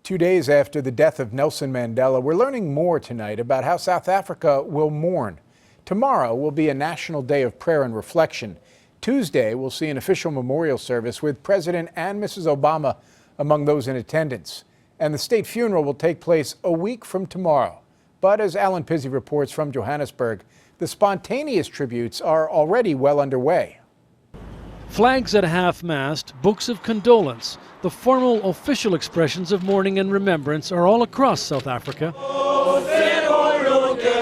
2 days after the death of Nelson Mandela, we're learning more tonight about how South Africa will mourn. Tomorrow will be a national day of prayer and reflection. Tuesday, we'll see an official memorial service with President and Mrs. Obama among those in attendance. And the state funeral will take place a week from tomorrow. But as Alan Pizzey reports from Johannesburg, the spontaneous tributes are already well underway. Flags at half-mast, books of condolence, the formal official expressions of mourning and remembrance are all across South Africa.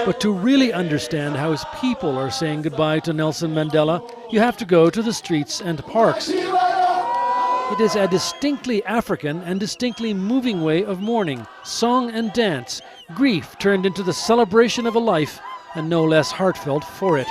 But to really understand how his people are saying goodbye to Nelson Mandela, you have to go to the streets and parks. It is a distinctly African and distinctly moving way of mourning, song and dance, grief turned into the celebration of a life, and no less heartfelt for it.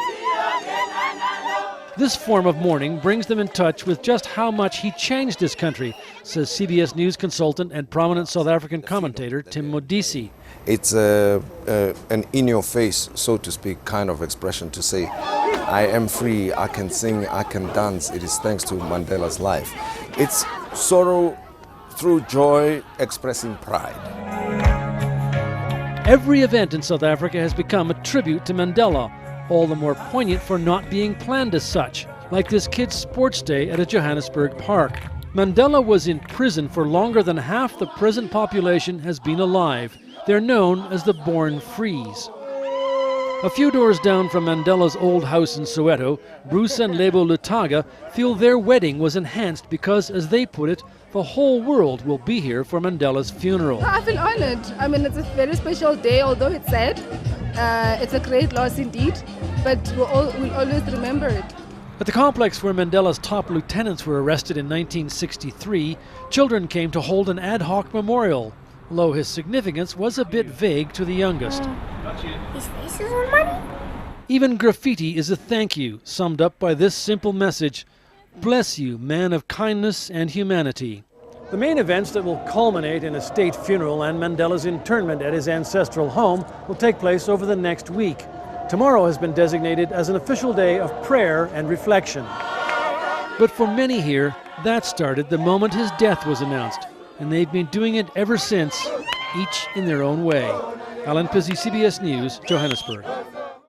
This form of mourning brings them in touch with just how much he changed this country, says CBS News consultant and prominent South African commentator Tim Modise. It's an in-your-face, so to speak, kind of expression to say, I am free, I can sing, I can dance. It is thanks to Mandela's life. It's sorrow through joy, expressing pride. Every event in South Africa has become a tribute to Mandela, all the more poignant for not being planned as such, like this kids' sports day at a Johannesburg park. Mandela was in prison for longer than half the present population has been alive. They're known as the Born Frees. A few doors down from Mandela's old house in Soweto, Bruce and Lebo Lutaga feel their wedding was enhanced because, as they put it, the whole world will be here for Mandela's funeral. I feel honored. I mean, it's a very special day, although it's sad. It's a great loss indeed, but we'll always remember it. At the complex where Mandela's top lieutenants were arrested in 1963, children came to hold an ad hoc memorial, although his significance was a bit vague to the youngest. His face is on money? Even graffiti is a thank you, summed up by this simple message: "Bless you, man of kindness and humanity." The main events that will culminate in a state funeral and Mandela's internment at his ancestral home will take place over the next week. Tomorrow has been designated as an official day of prayer and reflection. But for many here, that started the moment his death was announced, and they've been doing it ever since, each in their own way. Alan Pizzey, CBS News, Johannesburg.